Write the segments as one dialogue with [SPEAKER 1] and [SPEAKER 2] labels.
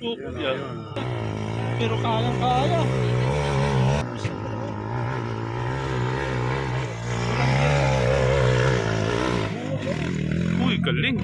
[SPEAKER 1] tutol yan. Pero kayang-kaya. Uy, galing.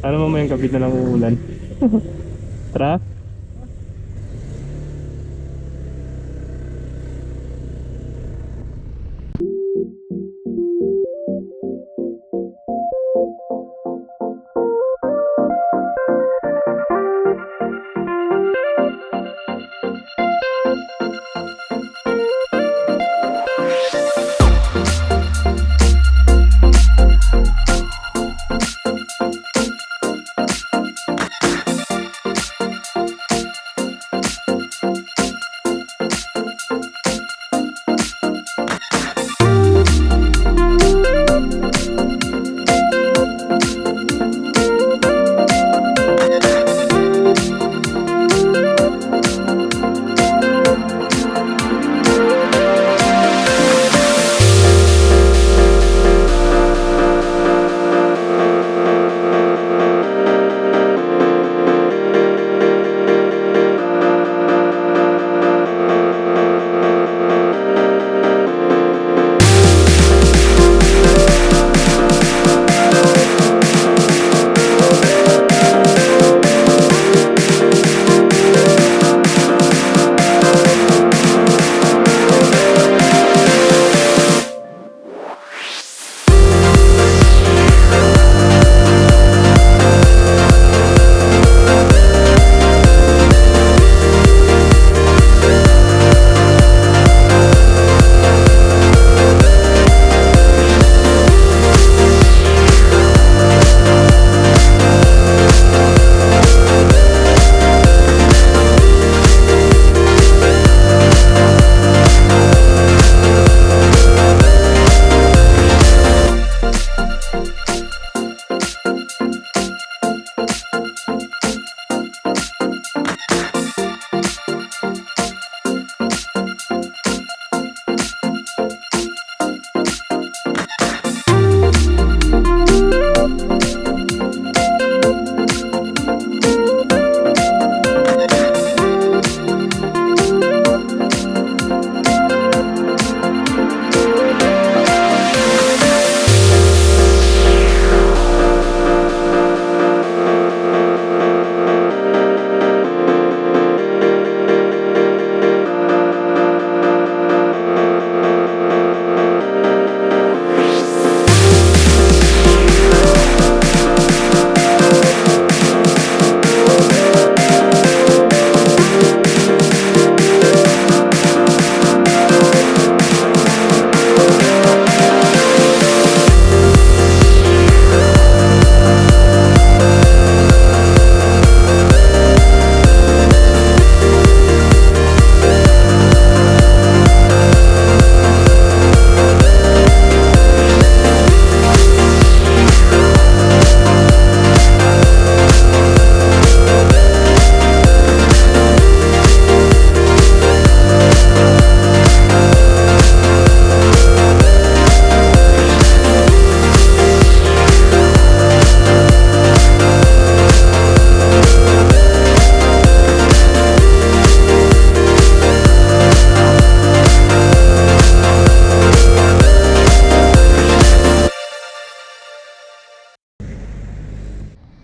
[SPEAKER 1] Ano mo may kapit na ng uulan? Tara?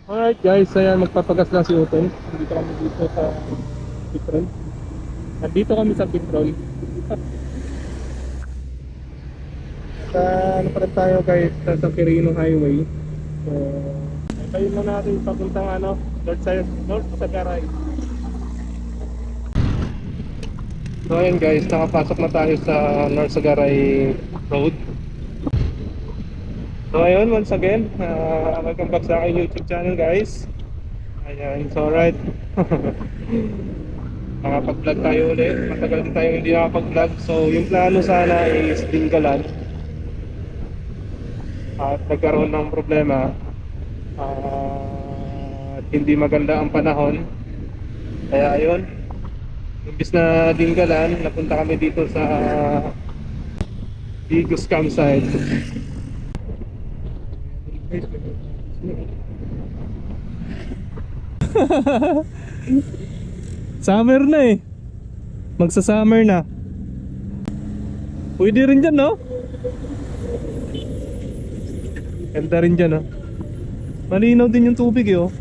[SPEAKER 1] Alright guys, ayan, magpapagas lang si Utol. Dito kami dito sa Petrol. Nandito kami sa Petrol. Sa ano pa rin tayo guys, sa Quirino Highway. So, Tayo na natin papuntang North Sagaray. So ayun guys, nakapasok na tayo sa North Sagaray Road. So ayun, once again, welcome back sa aking YouTube channel guys. Ayan, so alright. Nakapag-vlog tayo ulit. Matagal din tayo hindi nakapag-vlog. So yung plano sana is Dingalan. At nagkaroon ng problema. At hindi maganda ang panahon. Kaya ayun, imbis na Dingalan, napunta kami dito sa Digos Campsite. Summer na eh. Magsa-summer na. Pwede rin dyan, no? Ganda rin dyan, no? Malinaw din yung tubig eh, oh.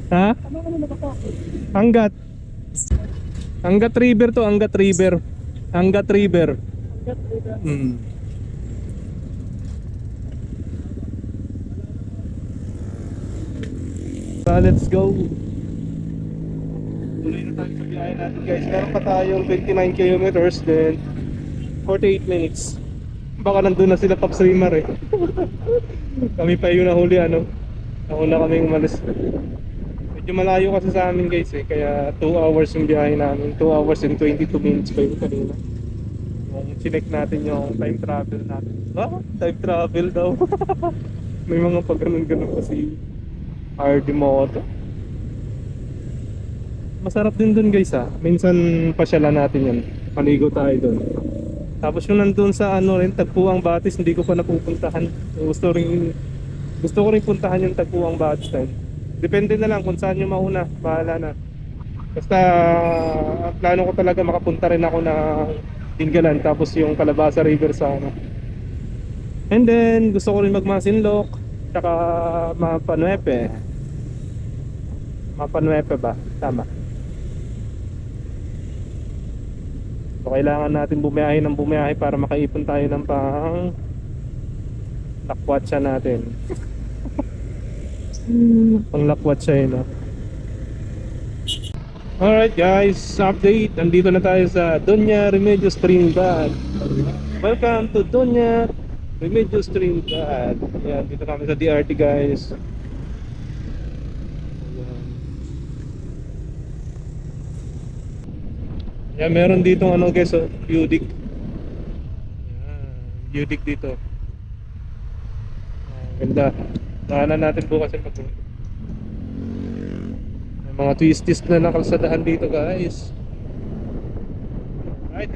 [SPEAKER 1] Ha? Angat. Angat River to, Angat River. Angat River. Let's go. Tuloy na tayo sa biyahe natin guys. Meron pa tayong 29 kilometers, then 48 minutes. Baka nandun na sila Pops Rimar eh. Kami pa yung nahuli nauna kaming umalis. Medyo malayo kasi sa amin guys eh. Kaya 2 hours yung biyahe namin. 2 hours and 22 minutes pa yung kanina. Yung sinek natin yung time travel natin. Time travel daw. May mga pag ganun kasi RD Moto. Masarap din dun guys minsan pasyalan natin yun. Maligo tayo dun. Tapos yung nandun sa rin, Tagpuang Batis, hindi ko pa napupuntahan. Gusto ko rin puntahan yung Tagpuang Batis time. Depende na lang kung saan yung mauna. Bahala na. Basta plano ko talaga makapunta rin ako ng Dingalan. Tapos yung Calabasa River sa And then gusto ko rin magmasinlok. Tsaka Mapanuepe. Mapanuepe ba? Tama. So kailangan natin bumiyahe para makaipon tayo ng pang lakwatsa natin. Pang lakwatsa yun, no? Alright guys, update. Nandito na tayo sa Doña Remedios Trinidad. Welcome to Doña Remedios Trinidad. Ayan, dito kami sa DRT guys. Ayan, meron dito guys, Budik. Ayan, Budik dito. Ganda. Daanan natin bukas yung pag-uwi. May mga twisties na nakalsadahan dito guys. Right.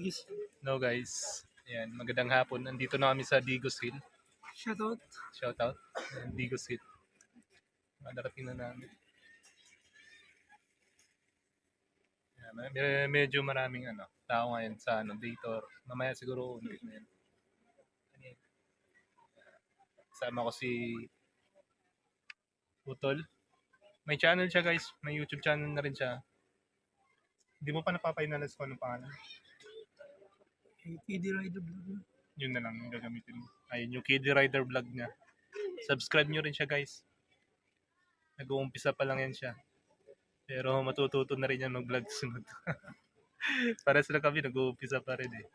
[SPEAKER 2] Digis.
[SPEAKER 1] No guys. Ayan, magandang hapon. Nandito na kami sa Digos Hill.
[SPEAKER 2] Shoutout.
[SPEAKER 1] Shoutout. Ayan, Digos Hill. Madarating na namin. Ayan, medyo maraming tao ngayon sa Dator. Mamaya siguro ulit na yan. Ayan. Kasama ko si Utol. May channel siya guys. May YouTube channel na rin siya. Hindi mo pa napapainalas ko anong pangalan.
[SPEAKER 2] KD Rider Vlog.
[SPEAKER 1] Yun na lang yung gagamitin mo. Ayun yung KD Rider vlog niya. Subscribe nyo rin siya guys. Nag-uumpisa pa lang yan siya. Pero matututo na rin yan mag-vlog sunod. Para sila kami nag-uumpisa pa rin eh.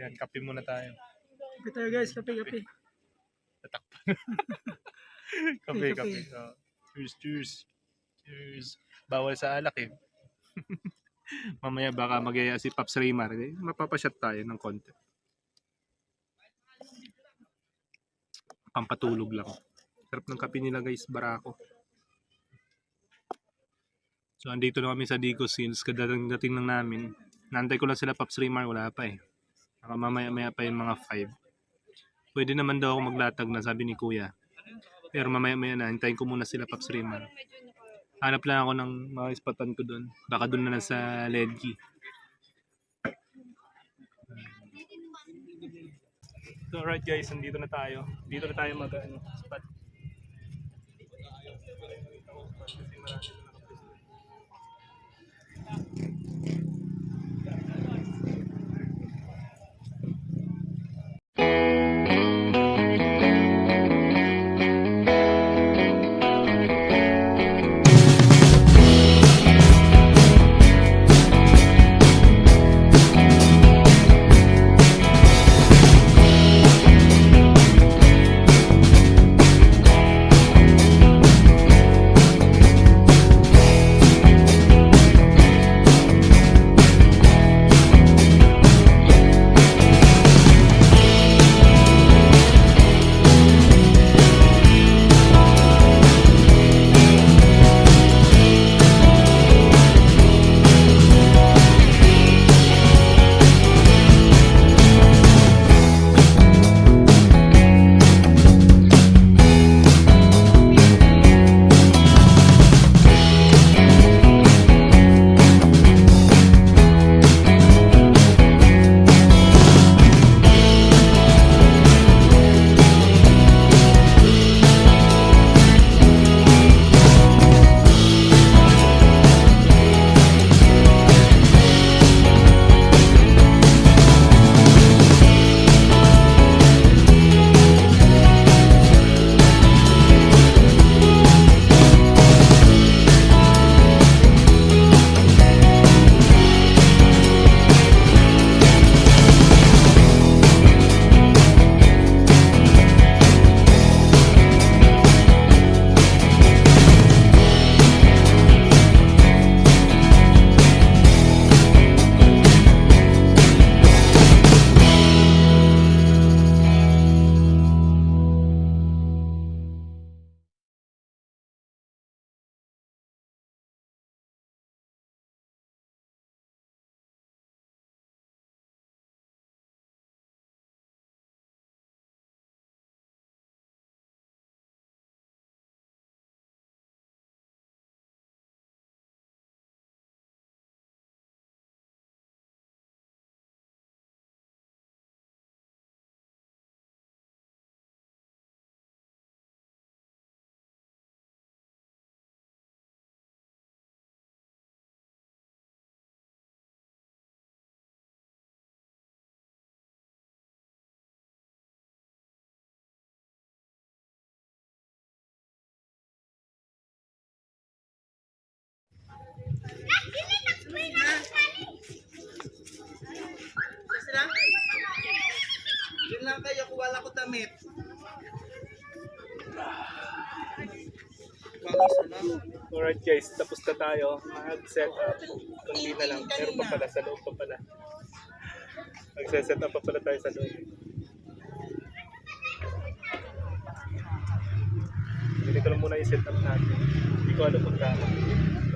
[SPEAKER 1] Yan, kape muna tayo.
[SPEAKER 2] Kape tayo guys, kape.
[SPEAKER 1] Tatakpan. Kape.
[SPEAKER 2] Kape.
[SPEAKER 1] Oh. Cheers. Bawal sa alak eh. Mamaya baka mag-aya si Pops Raymar. Eh, mapapashot tayo ng konti. Pampatulog lang. Sarap ng kape nila guys, barako. So andito na kami sa Digos Hills. Dating lang namin. Nantay ko lang sila Pops Raymar, wala pa eh. Baka mamaya pa yung mga 5. Pwede naman daw ako maglatag na, sabi ni Kuya. Pero mamaya na, hintayin ko muna sila Pops Raymar. Hanap lang ako ng mga ispatan ko doon. Baka doon na lang sa Ledgy. So alright guys, nandito na tayo. Dito na tayo spot.
[SPEAKER 3] Yun lang kayo, kung wala ko damit.
[SPEAKER 1] Alright guys, tapos na tayo. Mag-set up. Kundi na lang. Meron pa pala sa loob pa pala. Mag-set up pa pala tayo sa loob. Hindi ko lang muna i-set up natin. Hindi ko alam kung kano.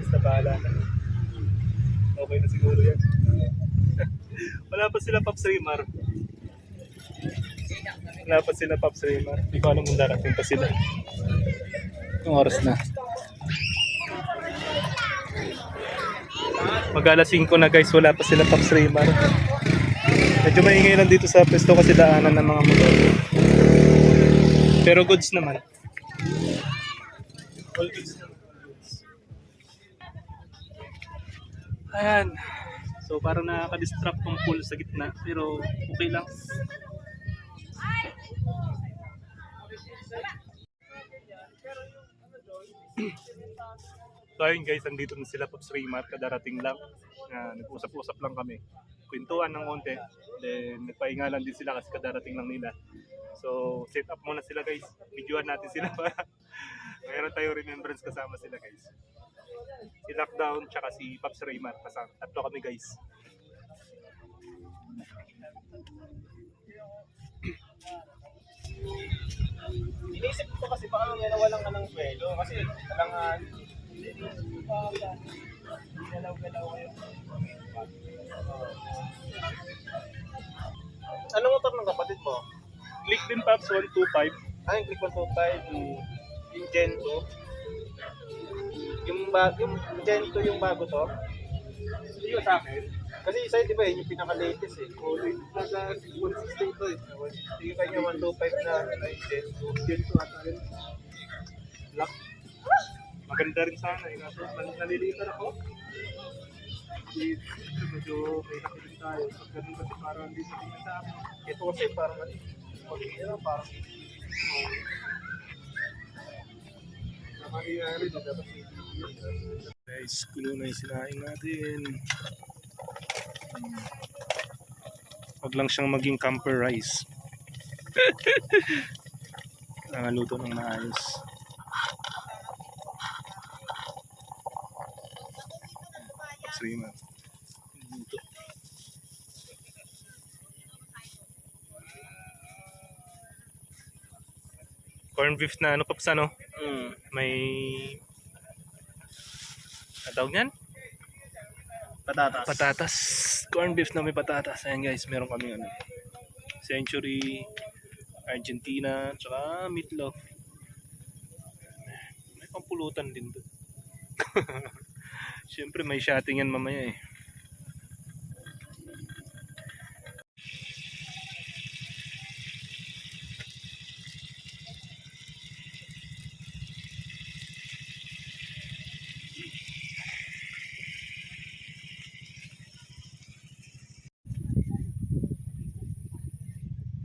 [SPEAKER 1] Basta bahala na. Okay na siguro yan. Wala pa sila Pops Raymar. Wala pa sila Pops Raymar. Hindi ko alam kung darating pa sila. Yung oras na. Mag-alas 5 na guys, wala pa sila Pops Raymar. Medyo maingay lang dito sa pwesto kasi daanan ng mga motor. Pero goods naman. All goods naman. Ayan. So parang nakaka-distract tong pool sa gitna. Pero okay lang. So ayun guys, andito na sila Pops Raymar, kadarating lang. Nag-usap-usap lang kami. Kwentuhan ng konti. Then nagpahingalan din sila kasi kadarating lang nila. So set up muna sila guys. Videoan natin sila para mayroon tayong remembrance kasama sila guys. Si Lockdown tsaka si Pops Raymar. Kasama. Tatlo kami guys.
[SPEAKER 3] Inisip ko kasi baka may nawalan ka ng swelo kasi kailangan galaw-galaw kayo. Anong motor ng kapatid mo?
[SPEAKER 1] Click din Pops 125.
[SPEAKER 3] Yung Click 125, yung Gen 2. Yung Gen 2 yung bago to.
[SPEAKER 1] Hindi ko sa akin.
[SPEAKER 3] Kasi isa di ba yun yung pinaka-latest eh. Nasa 160 ito eh. Yung kanya 125 na Gen 2.
[SPEAKER 1] Gen 2 ata rin. Black. Maganda rin sana eh. Kaso nalilitan ako. Medyo may nakilig tayo. Pag ganun kasi parang hindi sa tingin sa akin.
[SPEAKER 3] Ito kasi parang parang
[SPEAKER 1] Namangyari na dapat guys, kulo na yung sinain natin. Huwag lang siyang maging camper rice. Nangaluto ng maayos. Sige man. Luto. Corn beef na ano Pops ano? May ano tawag yan?
[SPEAKER 3] patatas.
[SPEAKER 1] Patatas. Corn beef na may patatas. Ayan guys, meron kami ano. Century, Argentina, tsaka meatloaf. May pampulutan din doon. Siyempre may shotting yan mamaya eh.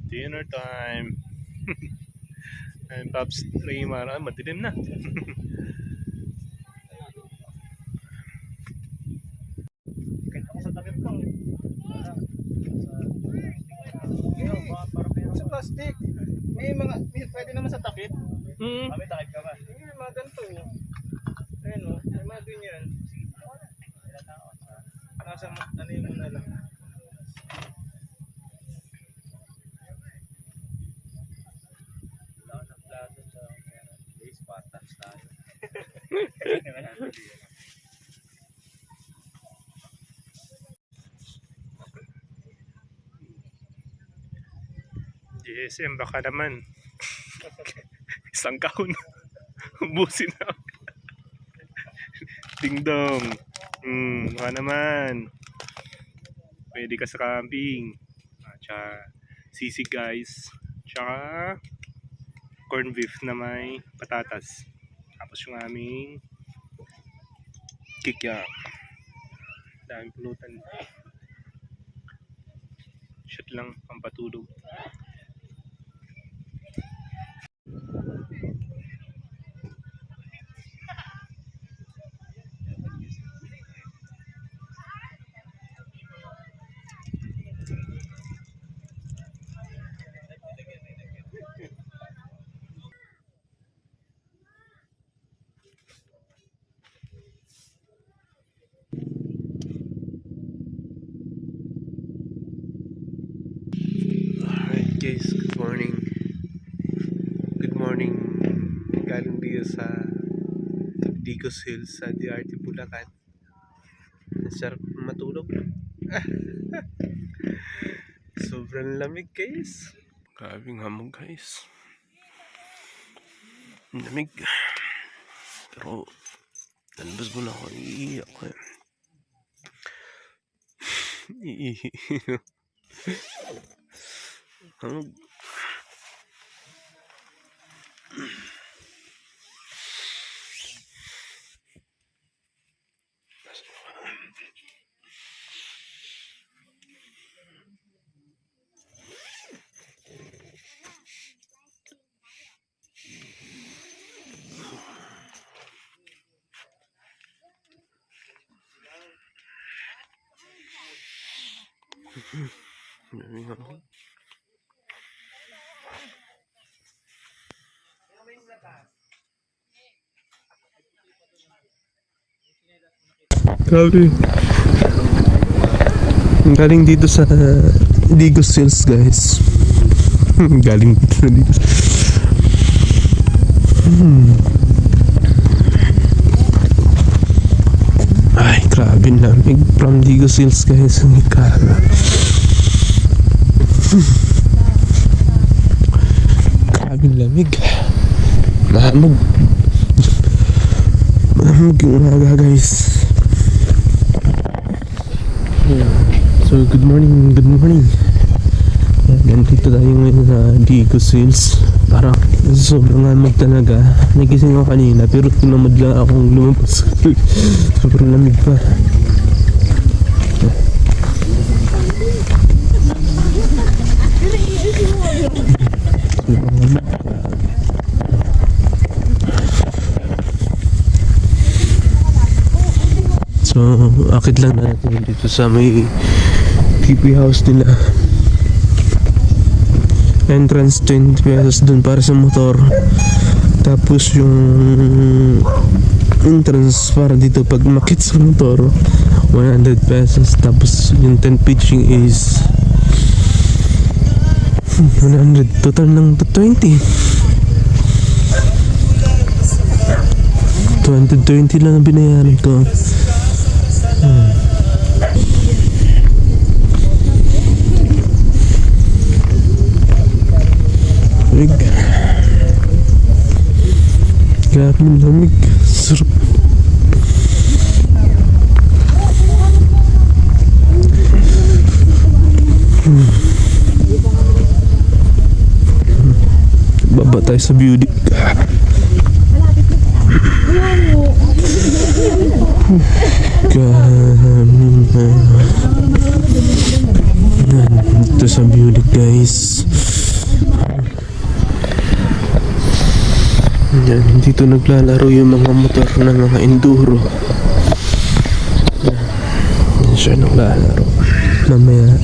[SPEAKER 1] Dinner time. And Pops Raymar, madilim na.
[SPEAKER 3] Sa takip lang. Sa plastic. May pwede naman sa takip. May takip ka ba? May mga ganito. Ayun o. May mga ganyan. Nasa ano yung muna lang. Wala ng plato sa base patas tayo.
[SPEAKER 1] GSM baka naman. Isang kahon. Ubusin na. Ding dong. Baka naman. Pwede ka sa camping. Tsaka sisig guys. Tsaka corn beef na may patatas. Tapos yung aming kikya. Daming pulutan. Shot lang pampatulog. Alright guys, good morning. Good morning. Galing dito sa Digos Hills sa DRT Bulacan. Sarap matulog. Sobrang lamig guys. Grabing hamog guys. Lamig. Pero lalabas mo na ako. Iiyak ko yan. Iiyak. Hamog. Lamig hamog. Grabe. Galing dito sa Digos Hills guys. Galing dito sa Digos. Ay, grabe lamig from Digos Hills guys. Ang ikala. Grabe lamig. Mahamog. Mahamog yung umaga guys. So, good morning. Nandito tayo ngayon sa Digos Hills. Parang sobrang lamig talaga. Nagising ako kanina pero tinamad lang akong lumabas. Sobrang lamig pa. So, akit lang natin dito sa may TP house nila. Entrance 20 pesos dun para sa motor. Tapos yung entrance para dito pag makit sa motor 100 pesos. Tapos yung 10 pitching is 100. Total ng 20. 220 lang ang binayaran ko. Lamig. Grabe lamig. Sarap. Baba tayo sa beauty. Ito sa beauty guys. Yan, dito naglalaro yung mga motor ng mga enduro. Yan siya naglalaro. Mamaya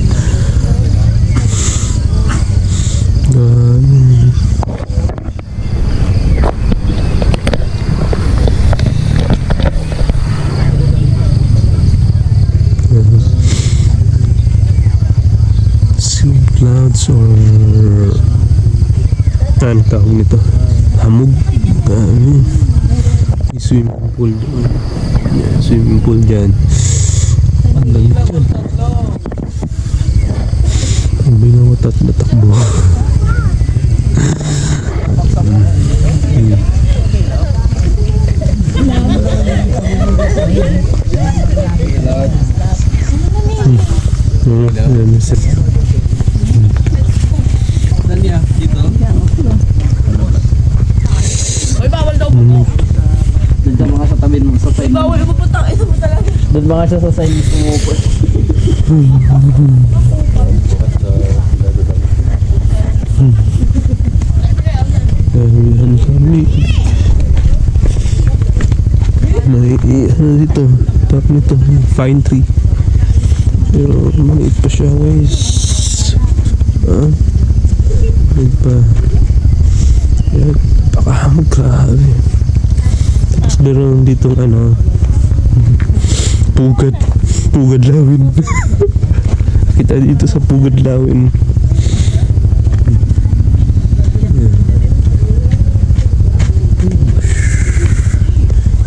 [SPEAKER 1] sea clouds or ano tawag nito? Hamog. May swimming pool doon. Yeah, swimming pool dyan. Ang lamig dyan. Ang binawatat na takbo.
[SPEAKER 3] Doon mga siya sa side mismo po.
[SPEAKER 1] Dahilan kami. May ano dito, top nito, fine tree. Pero maliit pa siya guys. Maliit pa. Yan, pakahamog grabe. Tapos meron ditong ano, Pugad Lawin. Kita dito sa Pugad Lawin.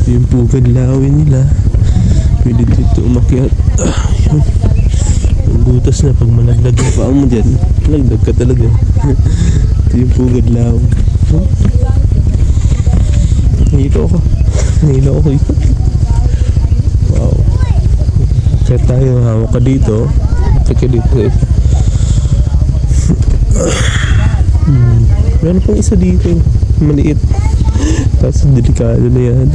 [SPEAKER 1] Yung Pugad Lawin nila. Pwede dito umakyat. Yun.
[SPEAKER 4] butas na pag malaglag yung paa mo dyan. Malaglag ka talaga. Ito yung pugad lao. Nahilo ako. Nahilo ako ito. Wow. Kaya tayo, hawak ka dito. Hawak ka dito. Meron pang isa dito. Maliit. Tapos delikado na yan.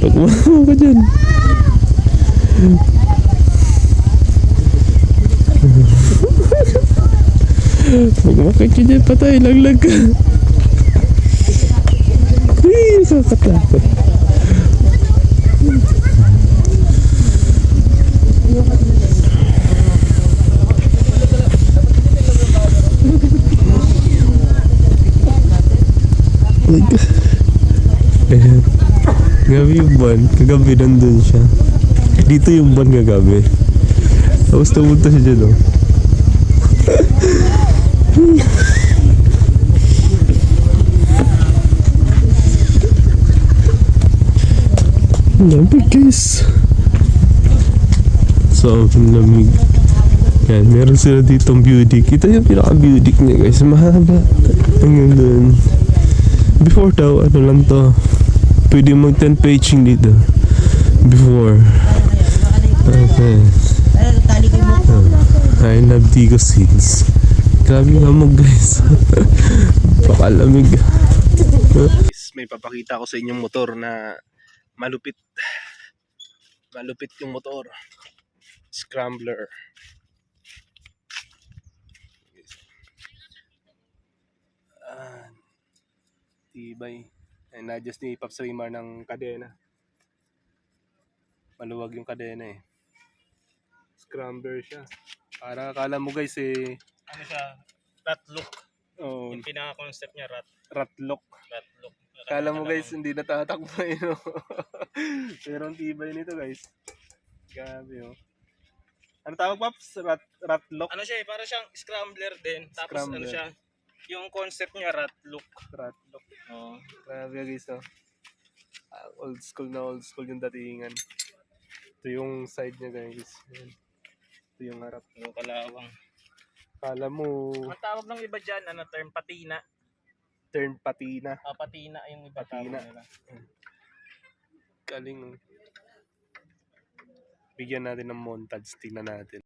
[SPEAKER 4] Pag umahaw ka dyan. Pag umakit ka dyan, patay. Laglag ka. Uy, nakakatakot. Ayan. Gabi yung ban. Kagabi nandun siya. Dito yung ban kagabi. Tapos namunta siya dyan, oh. Lamig guys. Sobrang lamig. Yan, meron sila ditong beauty. Kita yung pinaka-beauty niya guys. Mahaba. Hanggang dun. Before daw, ano lang to. Pwede mag 10 paging dito. Before. Okay. I love Tigo Seeds. Grabe nga mo guys. Pakalamig. May papakita ko sa inyong motor na malupit. Malupit yung motor. Scrambler. Tibay. Ay, na-adjust ni Pops Rimar ng kadena. Maluwag yung kadena eh. Scrambler siya. Para akala mo guys eh.
[SPEAKER 3] Ano siya? Rat look.
[SPEAKER 4] Oh,
[SPEAKER 3] Yung pinaka-concept niya,
[SPEAKER 4] rat lock.
[SPEAKER 3] rat look.
[SPEAKER 4] Akala mo guys hindi natatakbo eh no. Pero ang tibay nito guys. Grabe oh. Ano tawag Pops? Rat lock?
[SPEAKER 3] Ano siya eh, para siyang scrambler din. Tapos ano
[SPEAKER 4] Scrambler.
[SPEAKER 3] siya, yung concept niya, rat look.
[SPEAKER 4] Rat lock.
[SPEAKER 3] Oh.
[SPEAKER 4] Grabe guys oh. Old school na old school yung datingan. Ito yung side niya guys. Ayan. Ito yung harap.
[SPEAKER 3] Yung kalawang.
[SPEAKER 4] Kala mo
[SPEAKER 3] Ang tawag ng iba dyan, ano term, patina.
[SPEAKER 4] turn patina.
[SPEAKER 3] Patina yung iba
[SPEAKER 4] Patina.
[SPEAKER 3] tawag nila.
[SPEAKER 4] Galing oh. Bigyan natin ng montage. Tingnan natin.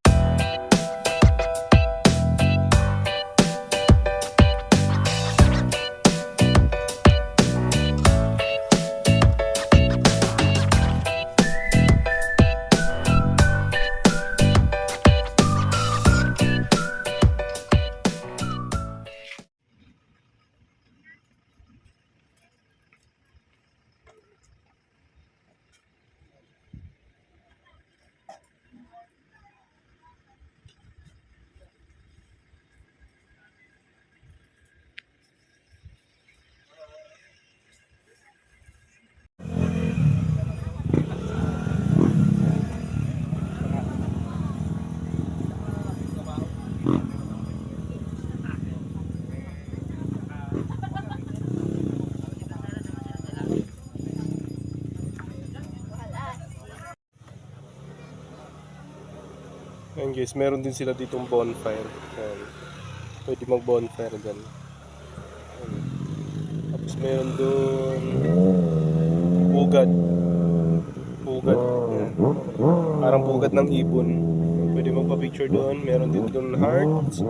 [SPEAKER 4] Ayan guys, meron din sila ditong bonfire. Ayan. Pwede mag bonfire dyan. Ayan. Tapos meron doon pugad. Pugad. Ayan. Parang pugad ng ibon. Pwede magpa-picture doon. Meron din doon hearts.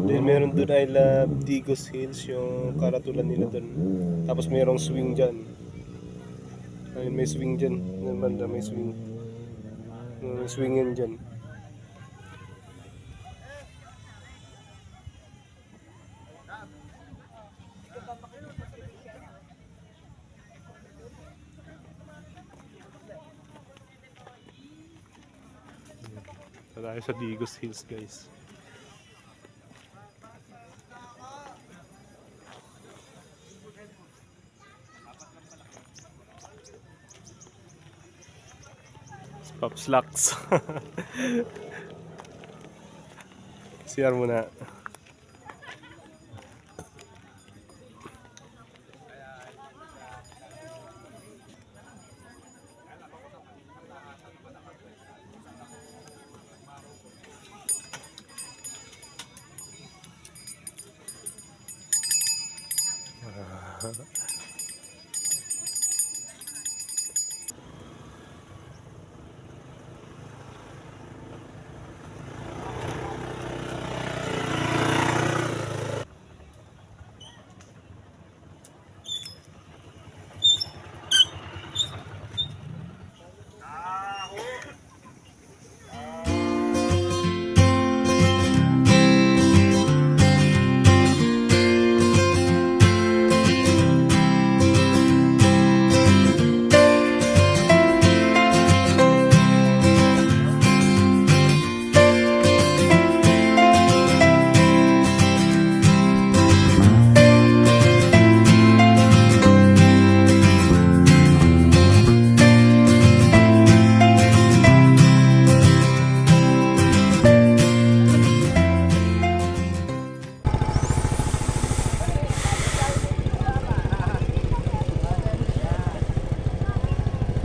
[SPEAKER 4] Then meron doon I love Digos Hills, yung karatulan nila doon. Tapos merong swing dyan. Ayun, may swing dyan. Ayun, banda, may swing. May swingin dyan. Tayo sa Digos Hills guys. Pops Lux. CR muna.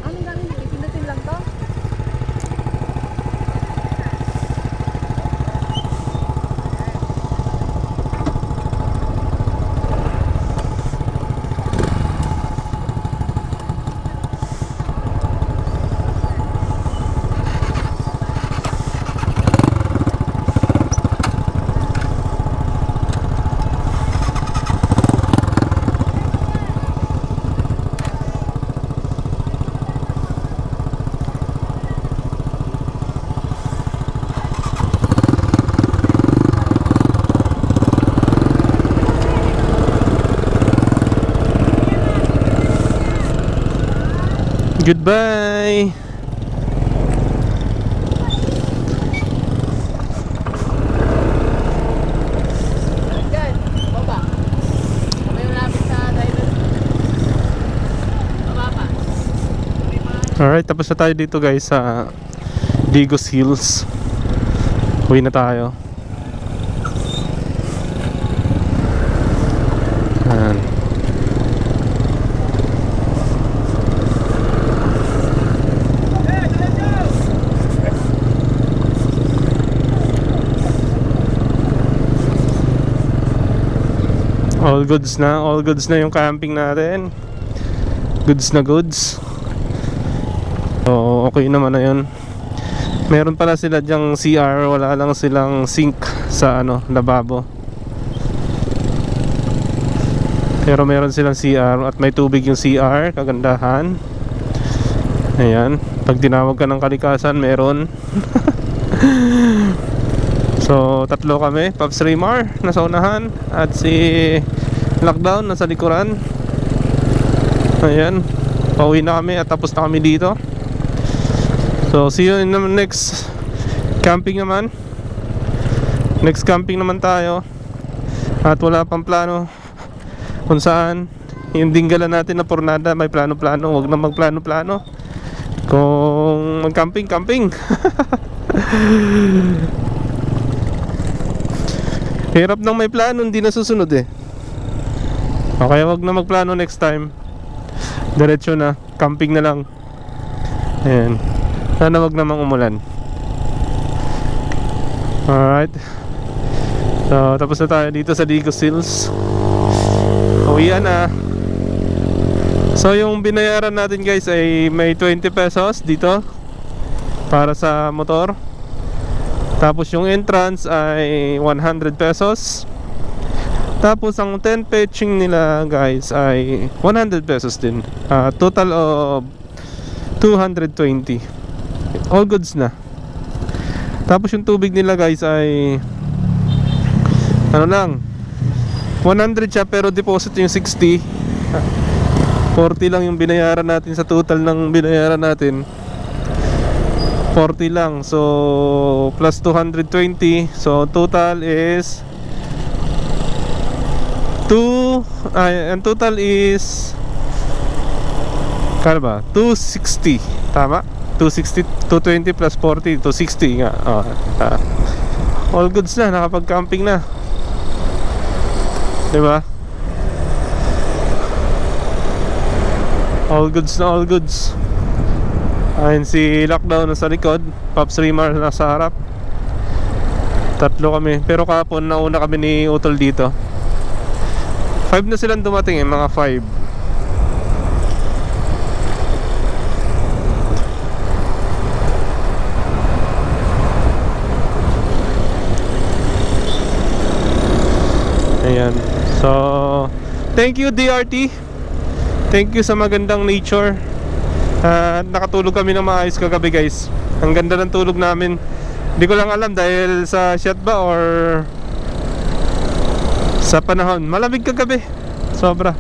[SPEAKER 5] Anong gawin dito? Pindutin lang to?
[SPEAKER 1] Goodbye.
[SPEAKER 5] Diyan, baba. May malapit sa driver. Baba pa.
[SPEAKER 1] Alright, tapos na tayo dito guys sa Digos Hills. Uwi na tayo. Ayan. All goods na yung camping natin. Goods na goods. So, okay naman na yun. Meron pala sila dyang CR, wala lang silang sink sa lababo. Pero meron silang CR at may tubig yung CR, kagandahan. Ayan, pag tinawag ka ng kalikasan, meron. So, tatlo kami, Pops Raymar nasa unahan at si Lockdown nasa likuran. Ayan, pauwi na kami at tapos na kami dito. So, see you in the next camping naman. Next camping naman tayo. At wala pang plano kung saan. Yung dinggalan natin na pornada, may plano-plano. Huwag na magplano-plano. Kung mag-camping, camping. Hirap nang may plano, hindi na susunod eh. Okay, wag na magplano next time. Diretso na, camping na lang. Ayan. Sana wag namang umulan. Alright. So, tapos na tayo dito sa Digos Hills. Uwian na. So, yung binayaran natin guys ay may 20 pesos dito para sa motor. Tapos yung entrance ay 100 pesos. Tapos ang 10 pitching nila guys ay 100 pesos din. Total of 220. All goods na. Tapos yung tubig nila guys ay ano lang, 100 siya pero deposit yung 60. 40 lang yung binayaran natin sa total ng binayaran natin. 40 lang. So plus 220. So total is ang total is kano ba? 260. Tama? 260, 220 plus 40, 260 nga. All goods na, nakapag-camping na. Diba? All goods na, all goods. Ayun si Lockdown nasa likod, Pops Raymar nasa harap. Tatlo kami, pero kahapon nauna kami ni Utol dito. 5 na silang dumating mga 5. Ayan. So, thank you DRT. Thank you sa magandang nature. Nakatulog kami ng maayos kagabi guys. Ang ganda ng tulog namin. Hindi ko lang alam dahil sa shot ba or sa panahon. Malamig kagabi. Sobrang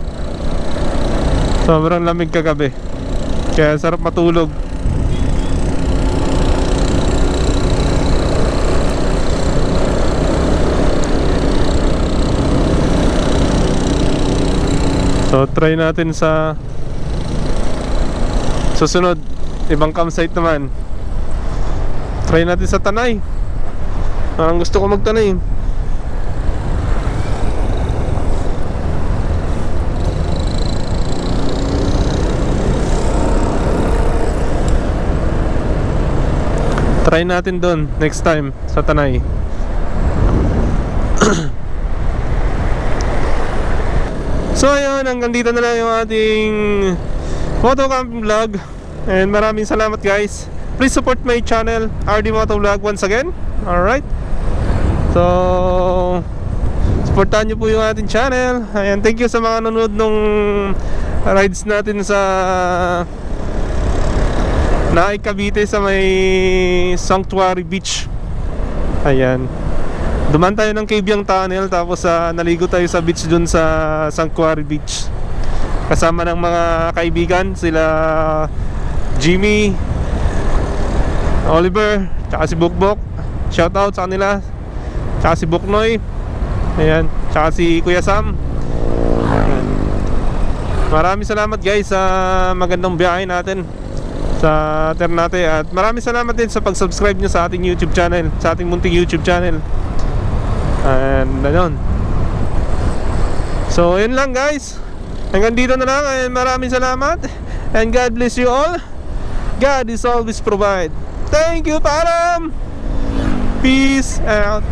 [SPEAKER 1] lamig kagabi. Kaya sarap matulog. So try natin sa susunod, ibang campsite naman. Try natin sa Tanay. Parang gusto ko magtanay. Try natin doon next time sa Tanay. So ayun, hanggang dito na lang yung ating photo camping vlog. And maraming salamat guys. Please support my channel, RD Moto Vlog once again. Alright. So supportahan nyo po yung ating channel. Ayan, thank you sa mga nanonood nung rides natin sa Naay Cavite sa may Sanctuary Beach. Ayan. Duman tayo ng Cabiang Tunnel, tapos naligo tayo sa beach dun sa Sanctuary Beach. Kasama ng mga kaibigan, sila Jimmy, Oliver, tsaka si Bukbok. Shoutout sa kanila. Tsaka si Buknoy. Ayan, tsaka si Kuya Sam. Ayan. Maraming salamat guys sa magandang biyahe natin sa Ternate. At maraming salamat din sa pag-subscribe nyo sa ating YouTube channel, sa ating munting YouTube channel. And ayun. So yun lang guys. Hanggang dito na lang, and maraming salamat. And God bless you all. God is always provide. Thank you, Param. Peace out.